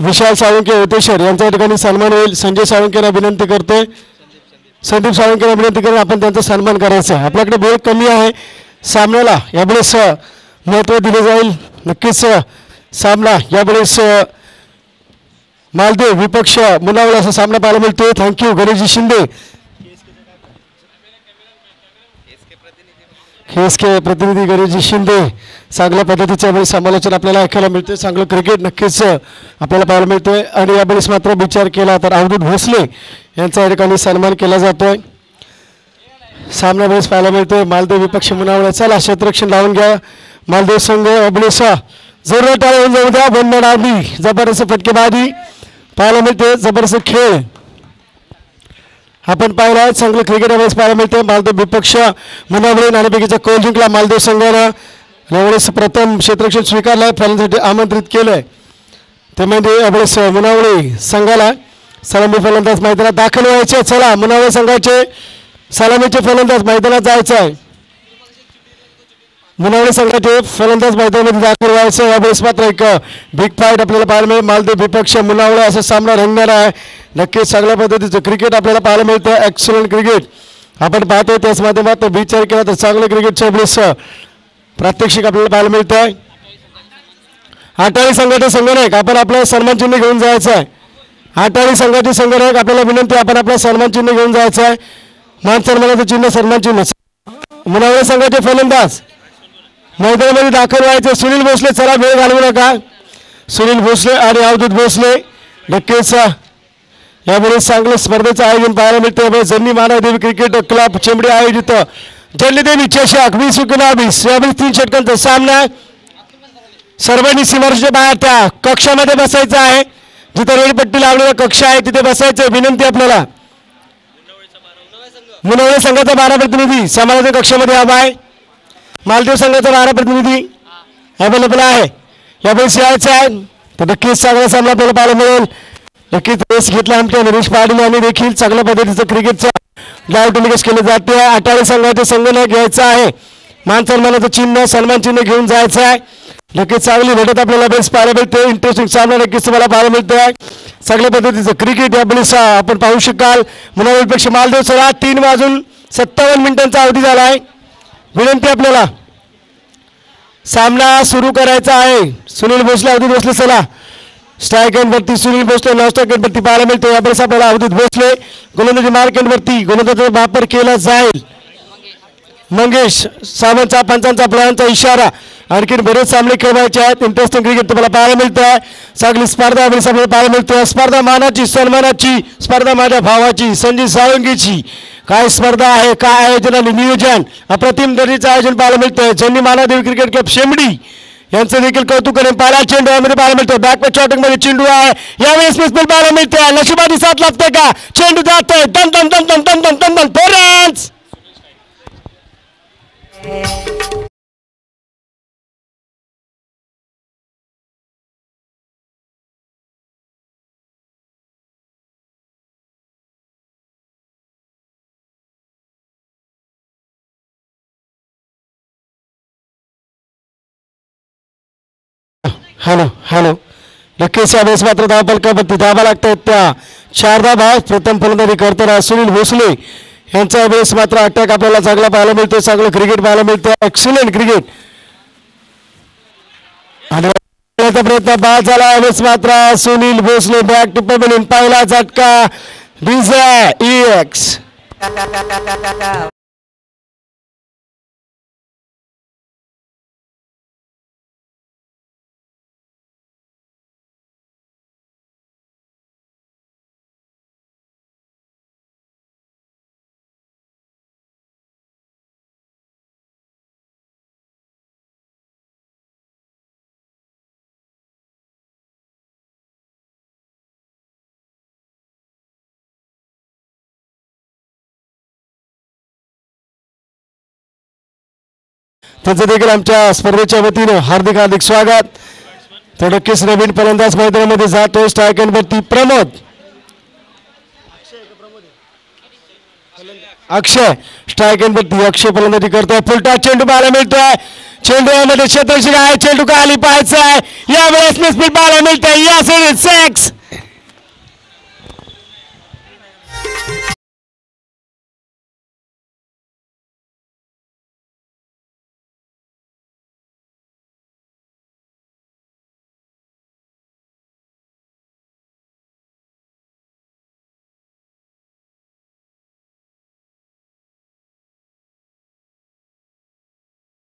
विशाल साळुंके होतेश्वर यांच्या ठिकाणी सन्मान होईल. संजय साळुंकेला विनंती करतोय, संदीप साळुंकेला विनंती करून आपण त्यांचा सन्मान करायचा आहे. आपल्याकडे वेळ कमी आहे. सामन्याला यावेळेस महत्त्व दिले जाईल. नक्कीच सामना यावेळेस मालदेव विपक्ष मुनावळे असा सामना पाहायला मिळतोय. थँक्यू गणेशजी शिंदे, KSK प्रतिनिधी गणेशजी शिंदे. चांगल्या पद्धतीचं समालोचन आपल्याला ऐकायला मिळतंय. चांगलं क्रिकेट नक्कीच आपल्याला पाहायला मिळतोय. आणि यावेळेस मात्र विचार केला तर अवधूत भोसले यांचा या ठिकाणी सन्मान केला जातोय. सामना वेळेस पाहायला मिळतोय मालदेव विपक्ष मुनावळे. चला क्षेत्ररक्षण लावून घ्या मालदेव संघ. अभिनेशा जरूर टाळा होऊन जाऊ द्या. बंद डावी जबरदस्त फटकेबाजी पाहायला मिळते. जबरदस्त खेळ आपण पाहिला. चांगलं क्रिकेट यावेळेस पाहायला मिळते. मालदेव विपक्ष मुनावळे नाणेफेकीचा कौल जिंकला मालदेव संघानं. यावेळेस प्रथम क्षेत्ररक्षण स्वीकारलाय, फलंदाजीसाठी आमंत्रित केलंय. ते म्हणजे यावेळेस मुनावळे संघाला सलामी फलंदाज मैदानात दाखल व्हायचे. चला मुनावळे संघाचे सलामीचे फलंदाज मैदानात जायचं आहे. मुनावळे संघाचे फलंदाज मैदानामध्ये दाखल व्हायचं. यावेळेस मात्र एक बिग फाईट आपल्याला पाहायला मिळेल. मालदेव विपक्ष मुनावळे असा सामना रंगणार आहे. नक्कीच चांगल्या पद्धतीचं क्रिकेट आपल्याला पाहायला मिळतं. एक्सलंट क्रिकेट आपण पाहतोय. त्याच माध्यमात विचार केला तर चांगलं क्रिकेटचं यावेळेस प्रात्यक्षिक आपल्याला पाहायला मिळतं आहे. आटाळी संघाचे संघनायक आपण आपलं सन्मान चिन्ह घेऊन जायचं आहे. आटाळी संघाचे संघनायक आपल्याला विनंती, आपण आपलं सन्मान चिन्ह घेऊन जायचं आहे. मान सन्मानाचं चिन्ह, सन्मान चिन्ह. मुनावळे संघाचे फलंदाज मैदानामध्ये दाखल व्हायचे. सुनील भोसले, चला वेळ घालवू नका. सुनील भोसले आणि अवधूत भोसले नक्कीच यावेळेस चांगलं स्पर्धेचं आयोजन पाहायला मिळतं. यावेळेस जननी देवी क्रिकेट क्लब चिंबडी आयोजित जननी देवी चषक 20-20 यावेळेस 3 षटकांचा सामना. सर्वांनी सीमारेषेच्या बाहेर त्या कक्षामध्ये बसायचं आहे. जिथे रेडपट्टी लावलेला कक्ष आहे तिथे बसायचं. विनंती आपल्याला. मुनावळे संघाचा 12 प्रतिनिधी समाजाच्या कक्षामध्ये हवा आहे. मालदेव संघाचा 12 प्रतिनिधी अवेलेबल आहे. यावेळेस यायचं आहे तर नक्कीच चांगला सामना आपल्याला पाहायला मिळेल. नक्कीच रेस घेतला आमच्या नरेश पाटील यांनी देखील चांगल्या पद्धतीचं क्रिकेटचं डाव टेलिकास्ट केलं जाते. आटाळे संघाचे संघनायक घ्यायचं आहे. मान सन्मानाचं चिन्ह, सन्मान चिन्ह घेऊन जायचं आहे. नक्कीच चांगली लढत आपल्याला बेस पाहायला मिळते. इंटरेस्टिंग सामना नक्कीच तुम्हाला पाहायला मिळते. चांगल्या पद्धतीचं क्रिकेट यावेळेस आपण पाहू शकाल. मुनावळेपेक्षा मालदेव सरा 3:57 अवधी झाला आहे. विनंती आपल्याला सामना सुरू करायचा आहे. सुनील भोसले, अवधूत भोसले चला स्ट्राईक एंडवरती. सुनील भोसले नॉन स्ट्राईक एंडवरती पाहायला मिळते. यावेळेस आपल्याला अवधूत भोसले गोलंदाजी मार्क एंडवरती गोलंदाजीचा वापर केला जाईल. मंगेश सावंतचा पंचांचा प्लॅनचा इशारा. आणखीन बरेच सामने खेळवायचे आहेत. इंटरेस्टिंग क्रिकेट तुम्हाला पाहायला मिळतं आहे. चांगली स्पर्धा आपल्याला पाहायला मिळते. स्पर्धा मानाची, सन्मानाची स्पर्धा माझ्या भावाची संजय साळुंकेची. काय स्पर्धा आहे, काय आयोजन आणि नियोजन, अप्रतिम दर्जाचं आयोजन पाहायला मिळतं. जननी देवी क्रिकेट क्लब शेंबडी यांचं देखील कौतुक करेन. पहिला चेंडू यामध्ये पाहायला मिळतो. बॅकवर्ड शॉटिंग मध्ये चेंडू आहे. यावेळेस मिसफिल पाहायला मिळते. नशिबाची साथ लागते का? चेंडू जातोय. दन दन दन दन दन दन दन दन 4 रन्स. हॅलो हॅलो नक्कीच यावेळेस मात्र धावा लागतात. त्या 4 धावा प्रथम फलंदाजी करताना सुनील भोसले यांचा यावेळेस मात्र अटॅक आपल्याला चांगला पाहायला मिळतो. चांगलं क्रिकेट पाहायला मिळतं. एक्सलंट क्रिकेट आणि प्रयत्न बाद झाला. यावेळेस मात्र Sunil Bhosale back to pavilion. पहिला झटका विजय EX. त्यांचं देखील आमच्या स्पर्धेच्या वतीनं हार्दिक हार्दिक स्वागत. तर नक्कीच नवीन फलंदाज मैदानामध्ये जातोय. स्ट्राईक एंडवरती प्रमोद अक्षय स्ट्राईक एंडवरती अक्षय फलंदाजी करतोय. फुलटा चेंडू पाहायला मिळतोय. चेंडू यामध्ये क्षेत्ररक्षक आहे, चेंडू खाली पाहायचा आहे, यावेळेस मिसफील्ड पाहायला मिळते. या सिरीज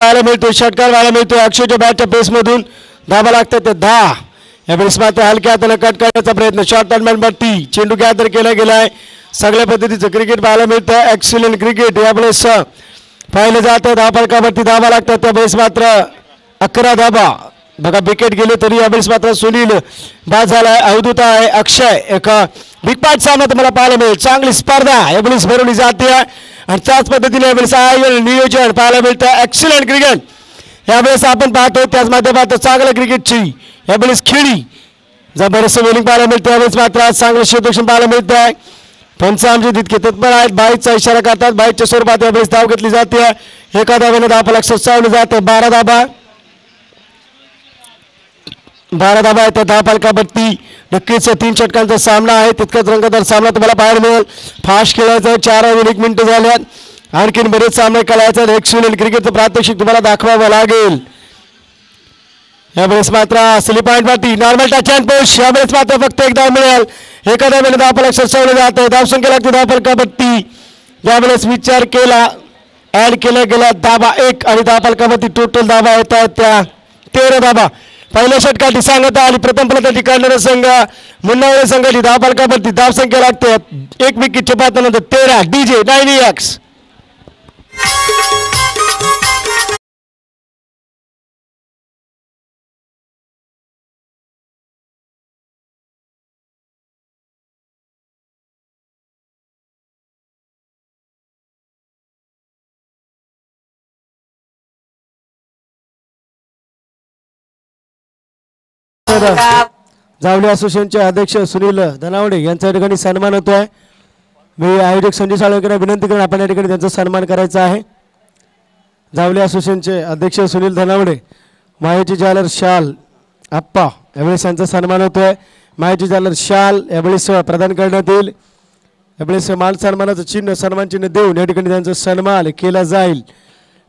6 मिळतो. षटकार व्हायला मिळतो. अक्षयच्या बॅटच्या पेसमधून धाबा लागतात ते 10. यावेळेस मात्र हलक्या हाताने कट करण्याचा प्रयत्न. शॉर्ट टर्नमॅनवरती चेंडू क्या तर केला गेलाय. सगळ्या पद्धतीचं क्रिकेट पाहायला मिळतं. एक्सिलेंट क्रिकेट यावेळेस पाहिलं जातं. धावफलकावरती धाबा लागतात. त्यावेळेस मात्र 11 धाबा. बघा विकेट गेले तरी यावेळेस मात्र सुनील बाद झालाय. अवधूत आहे. अक्षय एक बिग पार्ट सामना तुम्हाला पाहायला मिळेल. चांगली स्पर्धा यावेळेस भरवली जाते आणि त्याच पद्धतीने यावेळेस आयोजन नियोजन पाहायला मिळतं. एक्सिलेंट क्रिकेट यावेळेस आपण पाहतो. त्याच माध्यमातून चांगल्या क्रिकेटची यावेळेस खेळी जबरदस्त बॉलिंग पाहायला मिळते. यावेळेस मात्र चांगलं क्षेत्ररक्षण पाहायला मिळत आहे. पंच आमचे तितके तत्पर आहेत. बाईकचा इशारा करतात. बाईकच्या स्वरूपात यावेळेस धाव घेतली जाते. एका धावेने धावफलक सचावले जाते. 12 धाबा आहे. त्या धावफलकावरती नक्कीच 3 षटकांचा सामना आहे. तितकाच रंगतदार सामना तुम्हाला पाहायला मिळेल. फास्ट खेळायचा आहे. 4 मिनिटं झाल्यात. आणखीन बरेच सामने खेळायचे. एक्सिलेंट क्रिकेटचं प्रात्यक्षिक तुम्हाला दाखवावं लागेल. यावेळेस मात्र स्लिप पॉईंटवरती नॉर्मल टच अँड पुश. यावेळेस मात्र फक्त एक धाव मिळेल. एका धावेने धावफलक सचावले जाते. धावसंख्या लागते धावफलकावरती. यावेळेस विचार केला ऍड केला गेला धाबा 1 आणि धावफलकावरती टोटल धाबा येत आहेत त्या 13 धाबा. पहिल्या षटकाची सांगता आली. प्रथम फलंदाजी करणारा संघ मुन्नावळे संघाची धावफलकावरती धावसंख्या लागते 1 विकेटच्या पात्रानंतर 13. DJ 9EX जावली असोसिएशनचे अध्यक्ष सुनील धनावडे यांचा या ठिकाणी सन्मान होतोय. मी आयोजक संजय साळवेकरांना विनंती करेन आपण या ठिकाणी त्यांचा सन्मान करायचा आहे. जावली असोसिएशनचे अध्यक्ष सुनील धनावडे, माहेची जालर शाल आप्पा यावेळेस यांचा सन्मान होतोय. माहेची जालर शाल यावेळेस प्रदान करण्यात येईल. यावेळेस मान सन्मानाचं चिन्ह सन्मान चिन्ह देऊन या ठिकाणी त्यांचा सन्मान केला जाईल.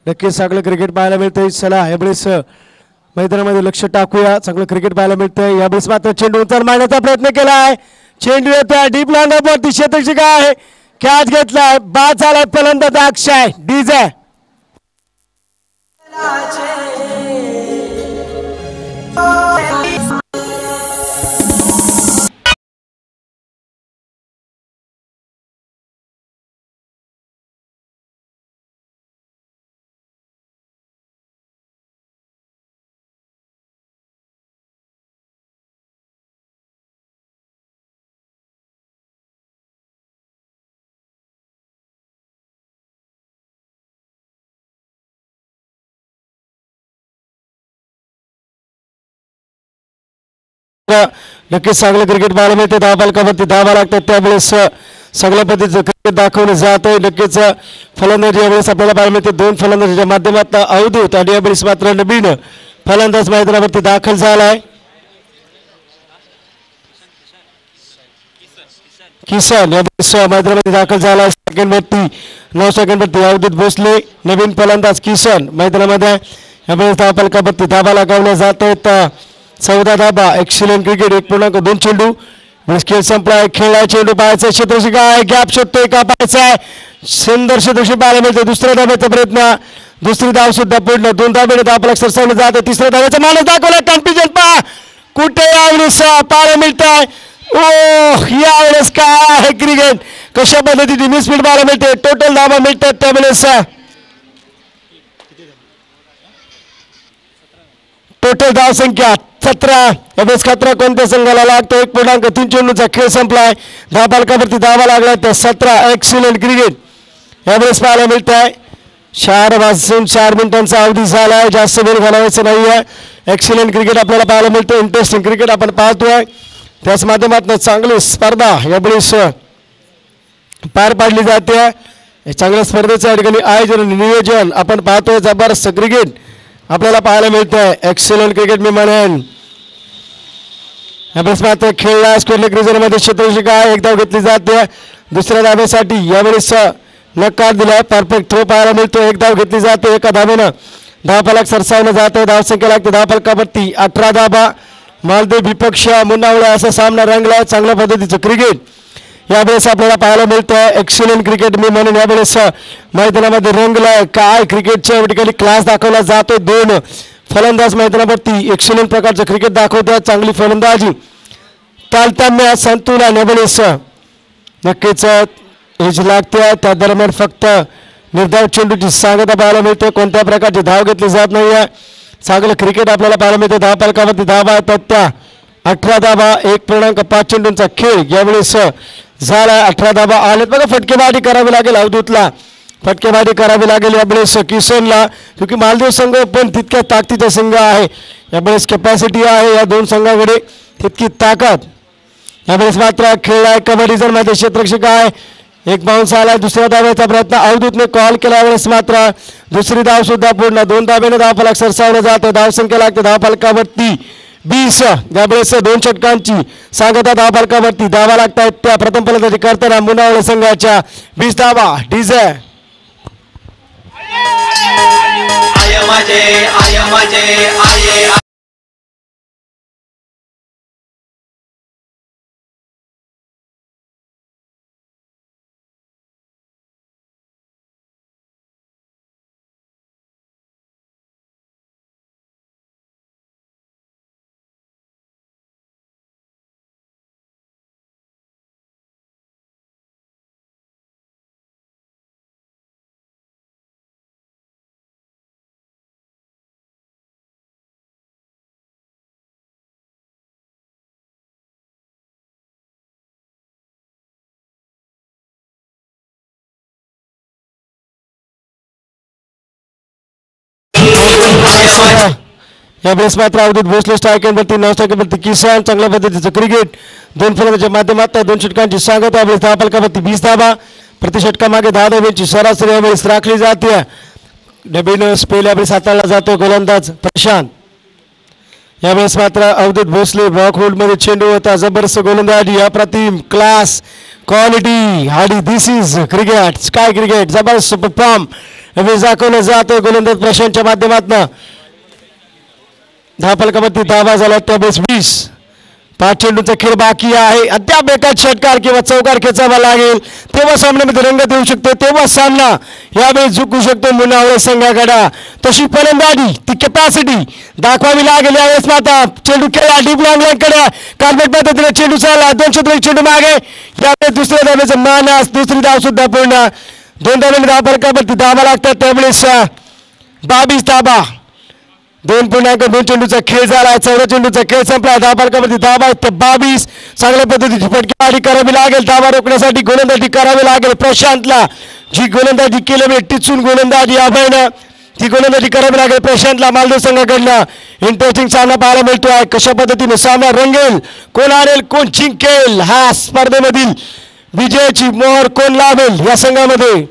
नक्कीच सगळं क्रिकेट पाहायला मिळतंय. चला यावेळेस मैदानामध्ये लक्ष टाकूया. चांगलं क्रिकेट पाहायला मिळतंय. यावेळेस मात्र चेंडू उंचावर मारण्याचा प्रयत्न केला आहे. चेंडू येतोय डीप लॉंगवरती. क्षेत्ररक्षक आहे. कॅच घेतलाय. बाद झालाय. फलंदाज अक्षय. डीजे नक्कीच चांगलं क्रिकेट पाहायला मिळते. धावफलकावरती धावा लागतात. त्यावेळेस सगळ्या पद्धतीचं क्रिकेट दाखवलं जात आहे. नक्कीच फलंदाजी यावेळेस आपल्याला पाहायला मिळते. 2 फलंदाजीच्या माध्यमातून अवधूत आणि यावेळेस मात्र नवीन फलंदाज मैदानावरती दाखल झाला आहे. किसन यावेळेस मैदानामध्ये दाखल झाला आहे. सेकंडवरती 9 सेकंडवरती अवधूत भोसले नवीन फलंदाज किसन मैदानामध्ये. यावेळेस धावफलकावरती धावा लगावल्या जात आहेत. 14 धाबा. Excellent cricket. 1.2 चेंडू. खेळ संपलाय. खेळलाय. चेंडू पाहायचा. क्षेत्ररक्षक आहे. गॅप शोधतोय का पाहायचा आहे. सुंदर क्षेत्ररक्षक पाहायला मिळते. दुसऱ्या धाब्याचा प्रयत्न. दुसरी धाव सुद्धा पूर्ण. 2 धाब्याने धावफलक सरसावलं जातं. तिसऱ्या धाब्याचा मानस दाखवला. कन्फ्युजन पहा कुठे यावेळेस पाहायला मिळत आहे. ओ यावेळेस काय आहे क्रिकेट. कशा पद्धतीने मिसफील्ड पाहायला मिळते. टोटल धाबा मिळतात. त्यावेळेस टोटल धाव संख्या 17. यावेळेस खतरा कोणत्या संघाला लागतो. 1.3 चेंडूचा खेळ संपलाय. धावफलकावरती धावा लागला तर 17. एक्सिलेंट क्रिकेट यावेळेस पाहायला मिळत आहे. 4 वाजून 4 मिनिटांचा अवधी झाला आहे. जास्त वेळ घालवायचा नाही आहे. एक्सिलेंट क्रिकेट आपल्याला पाहायला मिळतं. इंटरेस्टिंग क्रिकेट आपण पाहतोय. त्याच माध्यमातून चांगली स्पर्धा यावेळेस पार पाडली जाते. चांगल्या स्पर्धेचं या ठिकाणी आयोजन नियोजन आपण पाहतोय. जबरदस्त क्रिकेट आपल्याला पाहायला मिळतंय. एक्सलंट क्रिकेट मी म्हणेन. यावेळेस मात्र खेळला स्क्वेअर क्रिजरमध्ये क्षेत्ररक्षक आहे. एक धाव घेतली जाते दुसऱ्या धाब्यासाठी. यावेळेस नकार दिलाय. परफेक्ट थ्रो पाहायला मिळतो. एक धाव घेतली जाते एका धावेनं. धावफलक सरसावलं जाते. धावसंख्या लागते धावफलकावरती 18 धाबा. मालदेव विपक्ष मुनावळे असा सामना रंगला. चांगल्या पद्धतीचं क्रिकेट यावेळेस आपल्याला पाहायला मिळतंय. एक्सलंट क्रिकेट मी म्हणून यावेळेस मैदानामध्ये रंगलाय. काय क्रिकेटच्या या ठिकाणी क्लास दाखवला जातो. दोन फलंदाज मैदानावरती एक्सलंट प्रकारचं क्रिकेट दाखवतात. चांगली फलंदाजी तालतम्य संतुलन यावेळेस नक्कीच एज लागते. त्या दरम्यान फक्त निर्धाव चेंडूची सांगता पाहायला मिळते. कोणत्या प्रकारची धाव घेतली जात नाही आहे. चांगलं क्रिकेट आपल्याला पाहायला मिळते. धावफलकावरती धावा येतात त्या 18 धाबा. 1.5 चेंडूंचा खेळ यावेळेस झाला. 18 धाबा आलेत बघा. फटकेबाजी करावी लागेल अवधूतला. फटकेबाजी करावी लागेल यावेळेस किशनला. क्योंकि मालदेव संघ पण तितक्या ताकदीचा संघ आहे. यावेळेस कॅपॅसिटी आहे या दोन संघाकडे तितकी ताकद. यावेळेस मात्र खेळलाय कबड्डी मध्ये क्षेत्ररक्षक आहे. एक बाउन्स आलाय. दुसऱ्या धाव्याचा प्रयत्न अवधूतने कॉल केला. यावेळेस मात्र दुसरी धाव सुद्धा पूर्ण. 2 धाब्याने धावफलक सरसावलं जातं. धावसंख्या लागते धावफलकावरती 20. यावेळेस 2 षटकांची सांगता धावफलकावरती. धावा लागतायत त्या प्रथम फलंदाजी करताना मुनावळे संघाच्या 20 धावा. डीजे यावेळेस मात्र अवधूत भोसले स्ट्रायकरवरती 9 स्ट्रायकरवरती किसान. चांगल्या पद्धतीचं क्रिकेट. 2 फलंदाजांच्या माध्यमातून 2 षटकांची सांगता. यावेळेस धावफलकावरती 20 धावा. प्रति षटकामागे 10 धावांची सरासरी यावेळेस राखली जाते. नवीन स्पेल यावेळेस हाताळला जातो गोलंदाज प्रशांत. यावेळेस मात्र अवधूत भोसले बॉक होल्डमध्ये चेंडू होता. जबरदस्त गोलंदाजी अप्रतिम क्लास क्वालिटी आणि दिस इज क्रिकेट स्काय क्रिकेट. जबरदस्त परफॉर्म यावेळेस दाखवलं जातोय गोलंदाज प्रशांतच्या माध्यमातून. धावफलकावरती धावा झाला त्यावेळेस 20. 5 चेंडूंचा खेळ बाकी आहे. अद्याप एकाच षटकार किंवा चौकार खेचावा लागेल तेव्हा सामन्यामध्ये रंगत येऊ शकतो. तेव्हा सामना यावेळेस झुकू शकतो मुनावळे संघाकडे. तशी फलंदाजी ती कॅपॅसिटी दाखवावी लागेल. यावेळेस माता चेंडू खेळला डीप लॉंग कडे. कार्पेट पद्धतीने चेंडू चालला. 2 षटक चेंडू मागे. यावेळेस दुसऱ्या धावेचं मानस. दुसरी धाव सुद्धा पूर्ण. 2 धाव्याने धावफलकावरती धावा लागतात. त्यावेळेस 22 धावा. 2.2 चेंडूचा खेळ झाला. 14 चेंडूचा खेळ संपला. धावफलकावरती धावा आहेत 22. चांगल्या पद्धतीची फटकेबाजी करावी लागेल. धावा रोखण्यासाठी गोलंदाजी करावी लागेल प्रशांतला. जी गोलंदाजी केली म्हणजे टिचून गोलंदाजी अभयनं ती गोलंदाजी करावी लागेल प्रशांतला. मालदेव संघाकडनं इंटरेस्टिंग सामना पाहायला मिळतोय. कशा पद्धतीने सामना रंगेल, कोण हारेल कोण जिंकेल, हा स्पर्धेमधील विजयाची मोहर कोण लावेल या संघामध्ये.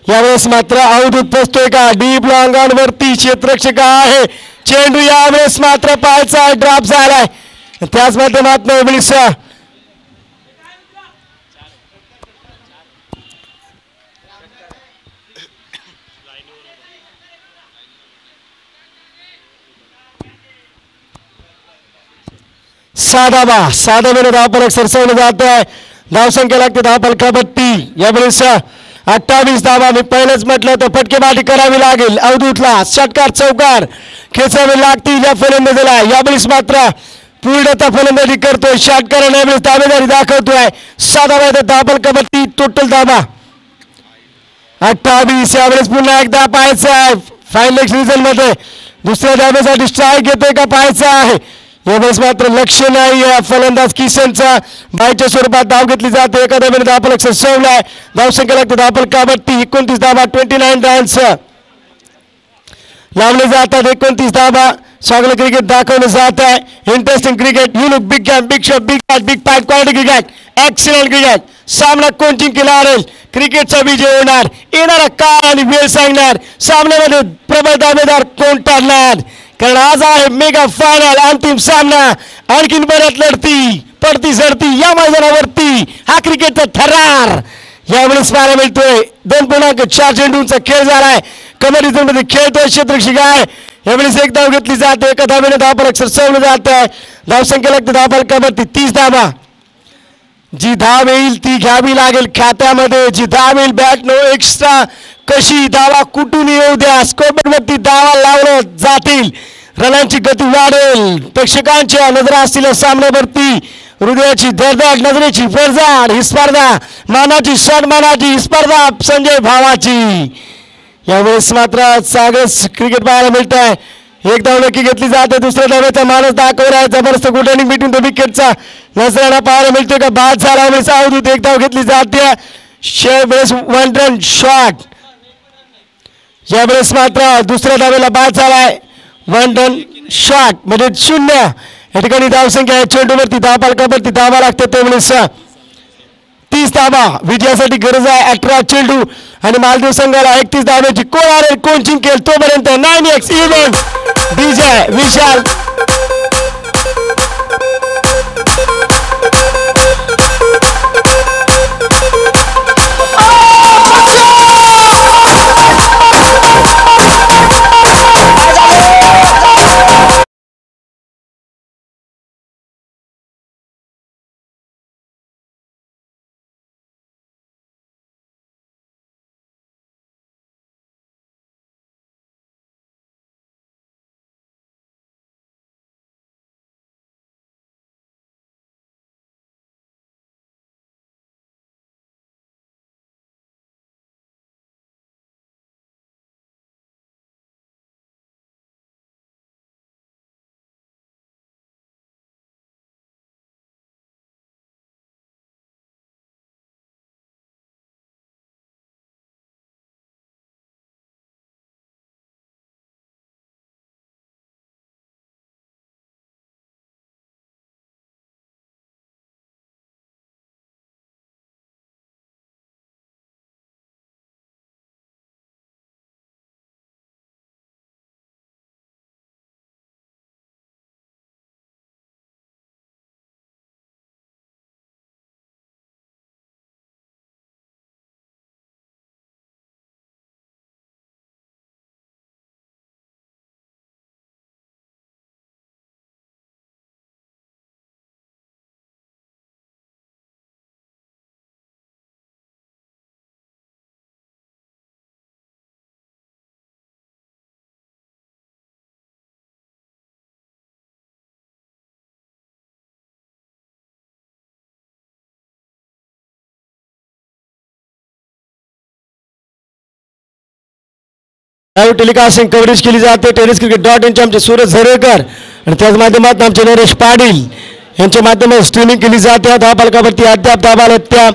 यावेळेस मात्र अवधूत पोचतोय का डीप लॉंगांवरती क्षेत्ररक्षक आहे. चेंडू यावेळेस मात्र पाहायचा ड्रॉप झालाय. त्याच माध्यमातून यावेळेस साधावेने धावफलक सरसावलं जात आहे. धावसंख्या लागते धावफलकावरती यावेळेस 28 धावा. मी पहिलेच म्हटलं तर फटकेबाजी करावी लागेल अवधूतला. षटकार चौकार खेचावे लागतील या फलंदाजीला. यावेळेस मात्र पूर्णतः फलंदाजी करतोय षटकाराने. यावेळेस दावेदारी दाखवतोय. 6 धावा धावफलकावरती. टोटल धावा 28. यावेळेस पुन्हा एकदा पाहायचं आहे फायनल सीझन मध्ये दुसऱ्या धावेसाठी स्ट्राईक येतोय का पाहायचं आहे. यावेळेस मात्र लक्ष नाही. फलंदाज किशनचा बायच्या स्वरूपात धाव घेतली जाते. एका धावेने धावफलक सरसावलाय. धावसंख्या लागते धावफलकावरती 29 धावा. 29 रन्स लावले जातात. 29 धावा. चांगलं क्रिकेट दाखवलं जात आहे. Interesting cricket. You look big game, big shot, big bat, big fight, quality cricket, excellent cricket. सामना कोण जिंकला हरेल क्रिकेटचा विजय होणार. येणारा काळ आणि वेळ सांगणार. सामन्यामध्ये प्रबळ दावेदार कोण ठरणार, कारण आज आहे मेगा फायनल अंतिम सामना. आणखीन बऱ्याच लढती पडती झडती या मैदानावरती. हा क्रिकेटचा थरार यावेळेस पाहायला मिळतोय. 2.4 चेंडूंचा खेळ झालाय. कबड्डी मध्ये खेळतोय क्षेत्ररक्षक आहे. यावेळेस एक धाव घेतली जाते. एका धावेने धावफलक सरसवलं जात आहे. धावसंख्या लागते धावफलकावरती 30 धावा. जी धाव येईल ती घ्यावी लागेल खात्यामध्ये. जी धाव येईल बॅट नो एक्स्ट्रा. कशी धावा कुठून येऊ द्या स्कोरबोर्डवरती धावा लावल्या जातील. रनांची गती वाढेल. प्रेक्षकांच्या नजरा असलेल्या सामन्यावरती हृदयाची धडधड नजरेची फरजाड. ही स्पर्धा मानाची सन्मानाची ही स्पर्धा संजय भावाची. यावेळेस मात्र सागस क्रिकेट पाहायला मिळत आहे. एक धाव नक्की घेतली जाते. दुसऱ्या धावेचा मानस दाखवला आहे. जबरदस्त गुडरनिंग बिटवीन द विकेटचा नजराना पाहायला मिळतोय का बाद झाला. यावेळेस अवधूत एक धाव घेतली जाते. शेवेळेस 1 रन शॉट. यावेळेस मात्र दुसऱ्या धावेला बाद झालाय. 1 रन शॉट म्हणजे 0. या ठिकाणी धावसंख्या आहे चेंडूवरती धावफलकावरती धावा लागते. त्यावेळेस 30 धावा विजयासाठी गरज आहे. 18 चेंडू आणि मालदेव संघाला 31 धाव्याची. कोण आरेल कोण जिंकेल तोपर्यंत 9x इव्हेंट विजय विशाल. लाईव्ह टेलिकास्टिंग कव्हरेज केली जाते. Tenniscricket.in आमचे सूरज झरेकर आणि त्याच माध्यमातून आमचे नरेश पाटील यांच्या माध्यमातून स्ट्रीमिंग केली जाते. धावफलकावरती अद्याप धावा त्या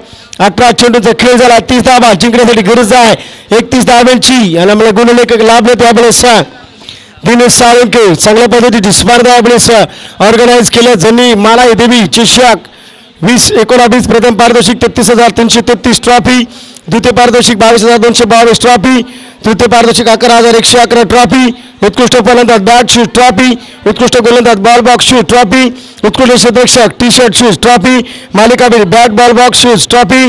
18 चेंडूचा खेळ झाला. 30 धावा जिंकण्यासाठी गरज आहे 31 धावांची. आणि आम्हाला गुणलेखक लाभले त्यावेळेस दिनेश साळुंके चांगल्या पद्धतीची स्पर्धा यावेळेस ऑर्गनाईज केल्या. जनानी देवी चषक 2019 प्रथम पारितोषिक 33,333 ट्रॉफी. द्वितीय पारितोषिक 22,222 ट्रॉफी. तृतीय पारितोषिक 11,111 ट्रॉफी. उत्कृष्ट फलंदाज बॅट शूज ट्रॉफी. उत्कृष्ट गोलंदाज बॉल बॉक्स शूज ट्रॉफी. उत्कृष्ट क्षेत्ररक्षक टी शर्ट शूज ट्रॉफी. मालिकावीर bat ball box shoes trophy.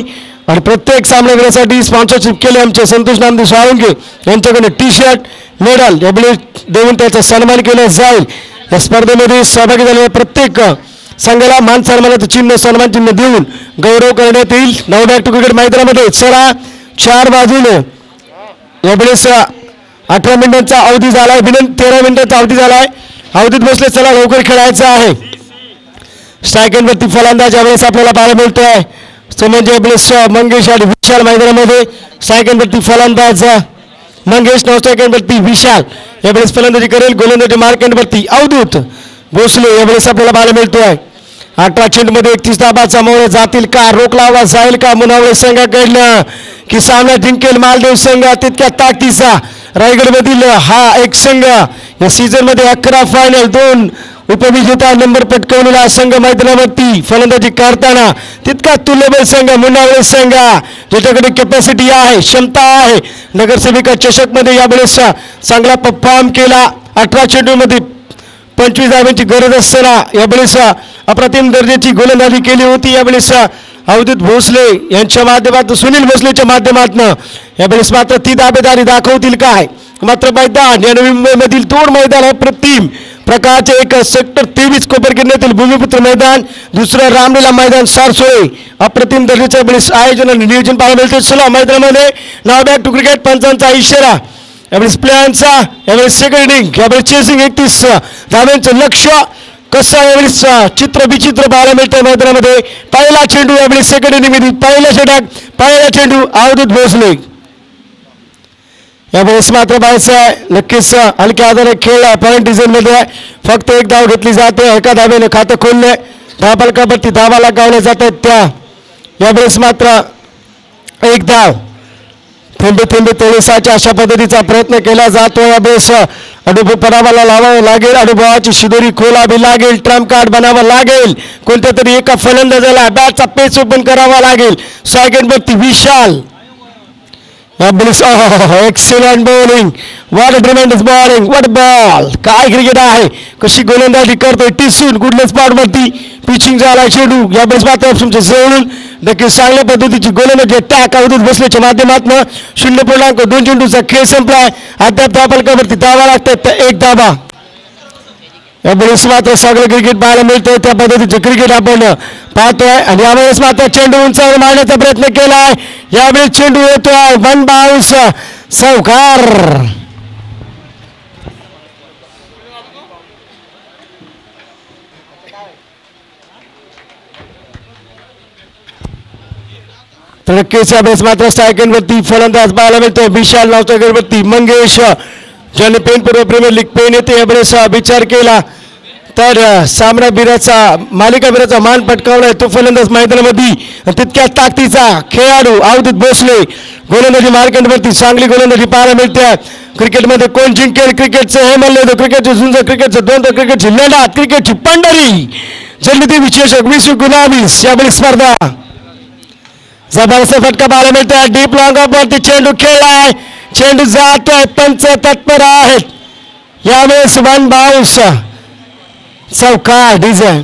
आणि प्रत्येक सामन्यासाठी स्पॉन्सरशिप केले आमचे संतोष नामदेव साळुंके यांच्याकडे टी शर्ट मेडल यावेळी देऊन त्याचा सन्मान केला जाईल. या स्पर्धेमध्ये सहभागी झालेल्या प्रत्येक संघाला मान सन्मानाचं चिन्ह सन्मान चिन्ह देऊन गौरव करण्यात येईल. नाव बॅक टू क्रिकेट मैदानामध्ये चला 4 बाजूने यावेळेस 18 मिनिटांचा अवधी झालाय. 13 मिनिटांचा अवधी झालाय. अवधीत बसले चला लवकर खेळायचं आहे. स्ट्राईक एंडवरती फलंदाज यावेळेस आपल्याला पाहायला मिळतोय. म्हणजे यावेळेस मंगेश आणि विशाल मैदानामध्ये स्ट्राईक एंडवरती फलंदाज मंगेश नॉन स्ट्राईक एंडवरती विशाल यावेळेस फलंदाजी करेल. गोलंदाजी मार्क एंडवरती अवधूत भोसले यावेळेस आपल्याला पाहायला मिळतोय. 18 चेंडूमध्ये 31 धाबाचा मोहर जातील का रोख लावला जाईल का मुनावळे संघाकडनं की सामना जिंकेल मालदेव संघ. तितक्या ताकदीचा रायगडमधील हा एक संघ या सीझन मध्ये 11 फायनल 2 उपविजेता नंबर पटकावलेला संघ मैदानावरती फलंदाजी करताना तितका तुल्यबळ संघ मुनावळे संघ ज्याच्याकडे कॅपॅसिटी आहे, क्षमता आहे. नगरसेविका चषकमध्ये यावेळेस चांगला परफॉर्म केला. 18 चेंडूमध्ये 25 धावांची गरज असताना यावेळेस अप्रतिम दर्जाची गोलंदाजी केली होती. यावेळेस अवधूत भोसले यांच्या माध्यमातून, सुनील भोसलेच्या माध्यमातून यावेळेस मात्र ती दावेदारी दाखवतील काय. मात्र मैदान या नवी मुंबईमधील तोड मैदान अप्रतिम प्रकारचे एक सेक्टर 23 कोपरगिरण्यातील भूमिपुत्र मैदान, दुसरं रामलीला मैदान सारसोळे अप्रतिम दर्जाच्या यावेळेस आयोजन आणि नियोजन पाहायला मिळते. चला मैदानामध्ये नाव बॅक टू क्रिकेट पंचांचा इशारा. यावेळेस प्लेयरांचा यावेळेस सेकंड इनिंग यावेळेस चेसिंग 31 धावांचं लक्ष्य. कसं यावेळेस चित्र विचित्र पाहायला मिळतंय मैदानामध्ये. पहिला चेंडू यावेळेस सेकंड इनिंग मध्ये पहिला षटक, पहिला चेंडू अवधूत भोसले. यावेळेस मात्र बायचा नक्कीच हलक्या आधारे खेळ पॉईंट डिझाईनमध्ये फक्त एक धाव घेतली जाते. एका धावेने खातं खोलले. धावफलकावरती धावा लगावल्या जात आहेत त्या. यावेळेस मात्र एक धाव थेंबे थेंबे तळेसाच्या अशा पद्धतीचा प्रयत्न केला जातो. यावेळेस अनुभव परावाला लावावं लागेल. अनुभवाची शिदोरी खोलावी लागेल. ट्रम्प कार्ड बनावं लागेल. कोणत्या तरी एका फलंदाजाला बॅटचा पेच ओपन करावा लागेल. सेकंडवरती Vishal. Excellent bowling. What tremendous bowling. What ball. काय क्रिकेट आहे. कशी गोलंदाजी करतोय टिसून कुठल्या स्पॉटवरती पिचिंग झाला चेंडू. यावेळेस मात्र ऑप्शनचे जवळून नक्कीच चांगल्या पद्धतीची गोलंदाजी टॅक अवधूत बसल्याच्या माध्यमातून 0.2 चेंडूचा खेळ संपलाय. अद्याप धावफलकावरती धावा लागतात एक धावा. यावेळेस मात्र सगळं क्रिकेट पाहायला मिळतंय. त्या पद्धतीचं क्रिकेट आपण पाहतोय. आणि यावेळेस मात्र चेंडू उंचावर मारण्याचा प्रयत्न केलाय. यावेळेस चेंडू येतोय 1 बाउन्स चौकार. तर नक्कीच यावेळेस मात्र स्ट्रायकरवरती फलंदाज पाहायला मिळतोय. विशाल नावच्या गडवरती मंगेश ज्याने पेनपूर्व प्रीमियर लीग पेन येते यावेळेस विचार केला तर सामनावीराचा मालिकावीराचा मान पटकावलाय तो फलंदाज मैदानामध्ये. तितक्याच ताकदीचा खेळाडू अवधूत भोसले गोलंदाजी मार्केटवरती चांगली गोलंदाजी पाहायला मिळते. क्रिकेटमध्ये कोण जिंकेल क्रिकेटचं हे म्हणलं होतं. क्रिकेटचे झुंज, क्रिकेटचं द्वंद्व, क्रिकेटची लढत, क्रिकेटची पंढरी. जनानी देवी चषक 2019 यावेळी स्पर्धा. जबरदस्त फटका पाहायला मिळतोय. डीप लॉंग वरती चेंडू खेळलाय. चेंडू जातोय. पंच तत्पर आहेत. यावेळेस 1 बाउन्स चौकार डिझाईन.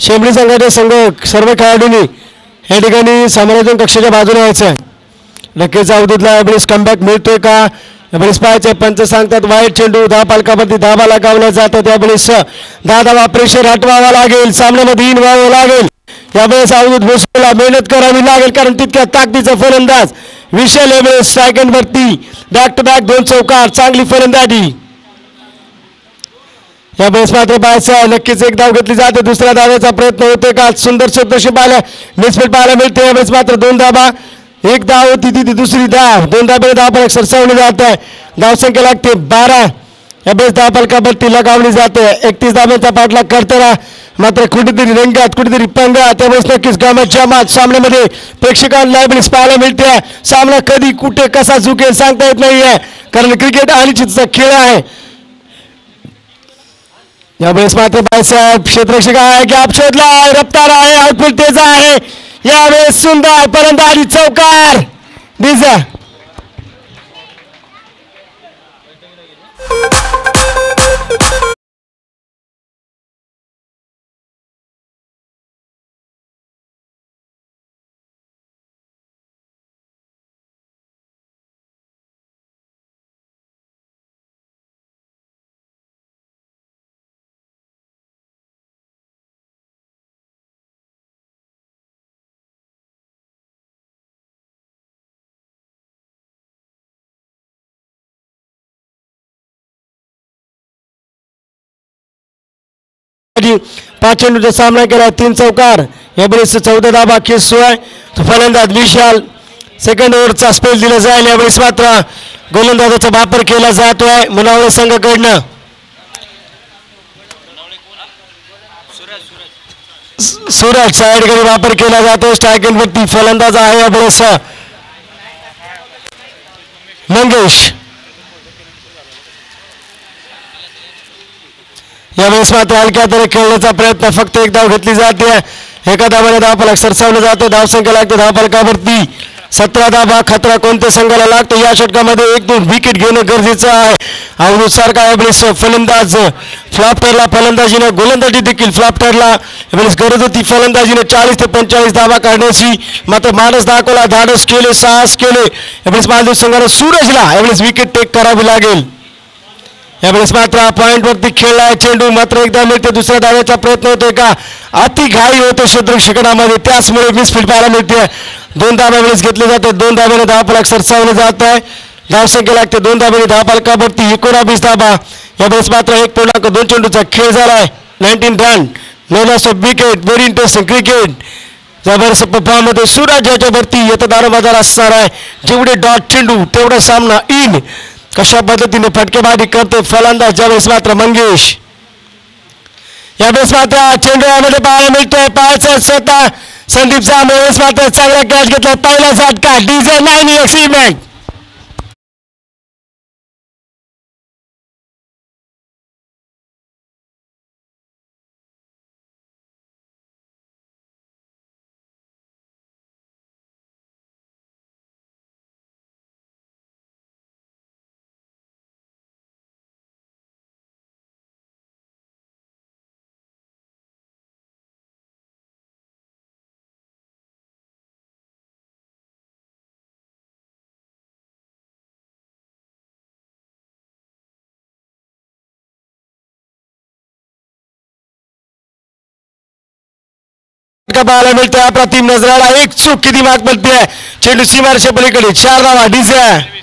शेंबडी संघाचे संघ सर्व खेळाडूंनी या ठिकाणी समालोचन कक्षाच्या बाजूने यायचं आहे. नक्कीच अवधूतला यावेळेस कमबॅक मिळतोय का यावेळेस पाहायचं. पंच सांगतात वाईट चेंडू. धावफलकावरती धावा लगावल्या जातात. यावेळेस 10 धावा प्रेशर हटवावा लागेल. सामन्यामध्ये इन व्हावं लागेल. यावेळेस अवधूत भोसलेला मेहनत करावी लागेल कारण तितक्या ताकदीचा फलंदाज विशाल यावेळेस सेकंडवरती बॅक टू बॅक 2 चौकार. चांगली फलंदाजी. यावेळेस मात्र बायचा नक्कीच एक धाव घेतली जाते. दुसऱ्या धावाचा प्रयत्न होतोय का. सुंदर शतक पाहायला मिसफिट पाहायला मिळते. यावेळेस मात्र 2 धावा. एक धाव होती ती दुसरी धाव. 2 धाब्याने धावफलक सरसावली जात आहे. धावसंख्या लागते 12. यावेळेस धावफलकावरती लगावली जाते. 31 धाब्यांचा पाठलाग करताना मात्र कुठेतरी रंगात कुठेतरी पंगा. त्यावेळेस नक्कीच गमत जमात सामन्यामध्ये प्रेक्षकांना यावेळेस पाहायला मिळते. सामना कधी कुठे कसा झुकेल सांगता येत नाहीये कारण क्रिकेट अनिश्चितचा खेळ आहे. यावेळेस मात्र बायसाहेब क्षेत्ररक्षक आहे. गॅप शोधला आहे. रफ्तार आहे. आउटफील्ड तेज आहे. यावेळेस सुंदर फलंदाजी चौकार दिसा. पाच चेंडूचा सामना केला. 3 चौकार. यावेळेस 14 धावा खेच सोय. फलंदाज विशाल. सेकंड ओव्हरचा स्पेल दिला जाईल. यावेळेस मात्र गोलंदाजाचा वापर केला जातोय मुनावळे संघाकडनं. सूरज साईडकडे वापर केला जातो. स्ट्रायकिंगवरती फलंदाज आहे यावेळेस मंगेश. यावेळेस मात्र हलक्या तरी खेळण्याचा प्रयत्न, फक्त एक धाव घेतली जाते. एका धावाने धावफलक सरसावलं जातं. धावसंख्या लागते धावफलकावरती 17 धावा. खतरा कोणत्या संघाला लागतो या षटकामध्ये 1-2 विकेट घेणं गरजेचं आहे. अवधूत काय यावेळेस फलंदाज फ्लॉप ठरला. फलंदाजीने गोलंदाजी देखील फ्लॉप ठरला. यावेळेस गरज होती फलंदाजीने 40 ते 45 धावा काढण्याची, मात्र मानस दाखवला, धाडस केले, साहस केले. यावेळेस मालदेव संघाला सूरजला यावेळेस विकेट टेक करावी लागेल. यावेळेस मात्र पॉईंटवरती खेळलाय चेंडू, मात्र एकदा मिळते. दुसऱ्या धाव्याचा प्रयत्न होतोय का? अति घाई होते क्षेत्ररक्षणामध्ये, त्याचमुळे मिसफील्ड पाहायला मिळते. 2 धावा वेळेस घेतले जाते. 2 धाव्याने धावफलक सरसावलं जात आहे. धावसंख्या लागते 2 धाव्याने धावफलकावरती 19 धावा. यावेळेस मात्र 1.2 चेंडूचा खेळ झालाय. 19 run, no loss of wicket. Very interesting cricket. जबरदस्त परफॉर्मन्स सूरज याच्यावरती येतं दारोमदार असणार आहे. जेवढे डॉट चेंडू तेवढा सामना इन. कशा पद्धतीने फटकेबाजी करते फलंदाज यावेळेस मात्र मंगेश. यावेळेस मात्र चेंडू यामध्ये पाहायला मिळतोय. पाहायचं स्वतः संदीप जाम यावेळेस मात्र चांगला कॅच घेतला. पहिला झटका डीजे 9 एक्सिमेंट. पाहायला मिळतोय. अप्रतिम नजराला एक चूक किती माग बनते. चेंडू सीमारेषे पलीकडे 4 धावा. डीजे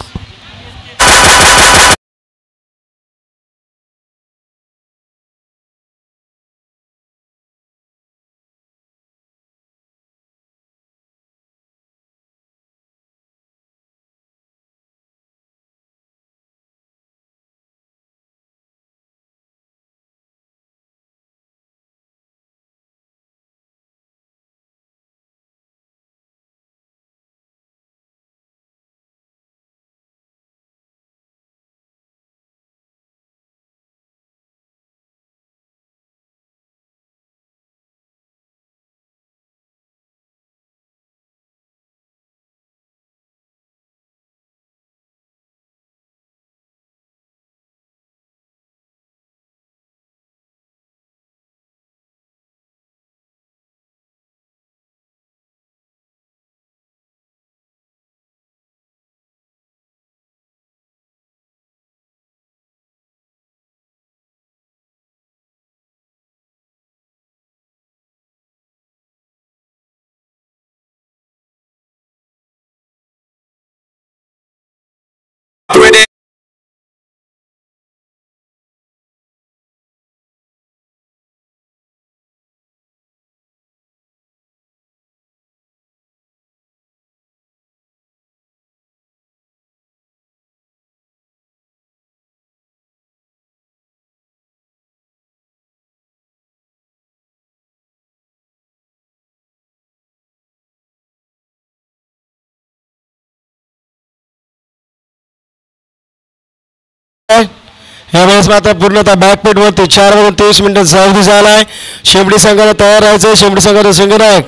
यावेळेस मात्र पूर्णतः बॅकपीट वरती 4:23 सावधी झालाय. शेंबडी संघाला तयार राहायचं. शेंबडी संघाचा संघनायक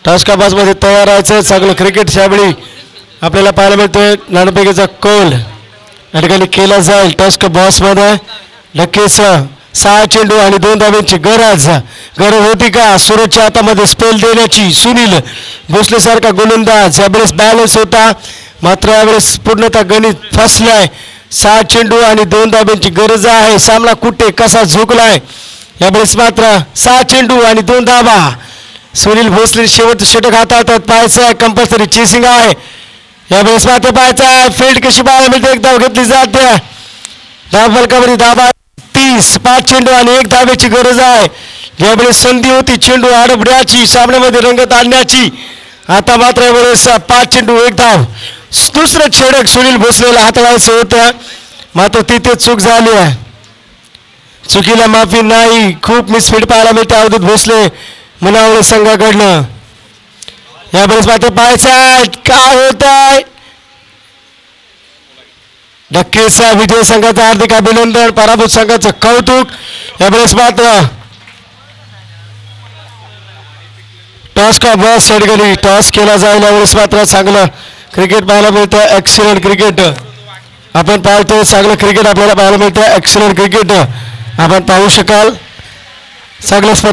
टास्काबाज मध्ये तयार राहायचं. चांगलं क्रिकेट यावेळी आपल्याला पाहायला मिळतोय. नाणेफेकीचा कौल या ठिकाणी केला जाईल. टास्क बॉस मध्ये नक्कीच 6 चेंडू आणि 2 धाव्यांची गरज होती का? सूरजच्या हातामध्ये स्पेल देण्याची. सुनील भोसले सारखा गोलंदाज यावेळेस बॅलन्स होता, मात्र यावेळेस पूर्णतः गणित फसलाय. 6 चेंडू आणि 2 धाब्यांची गरज आहे. सामना कुठे कसा झुकलाय. यावेळेस मात्र 6 चेंडू आणि 2 धाबा. सुनील भोसले शेवटचं षटक हाताळतात. पाहायचं आहे, कंपल्सरी चेसिंग आहे. यावेळेस मात्र पाहायचं आहे फील्ड कशी पाहायला मिळते. एक धाव घेतली जाते. धाव फलकावरील धाबा 30. 5 चेंडू आणि 1 धाब्याची गरज आहे. यावेळेस संधी होती चेंडू अडवण्याची, सामन्यामध्ये रंगत आणण्याची. आता मात्र यावेळेस 5 चेंडू 1 धाव. दुसरं षटक सुनील भोसलेला हाताळायचं होतं, मात्र तिथे चूक झाली आहे. चुकीला माफी नाही. खूप मिसफीड पाहायला मिळते अवधूत भोसले मुनावळे संघाकडनं. यावेळेस मात्र पायसाट काय होत आहे. नक्कीच विजय संघाचं हार्दिक अभिनंदन, पराभूत संघाचं कौतुक. यावेळेस मात्र टॉस का बॉस सेट गेली, टॉस केला जाईल. यावेळेस मात्र चांगलं क्रिकेट पाहायला मिळतं, एक्सिलंट क्रिकेट आपण पाहतो. चांगलं क्रिकेट आपल्याला पाहायला मिळतं, एक्सिलंट क्रिकेट आपण पाहू शकाल. चांगल्या स्पर्धे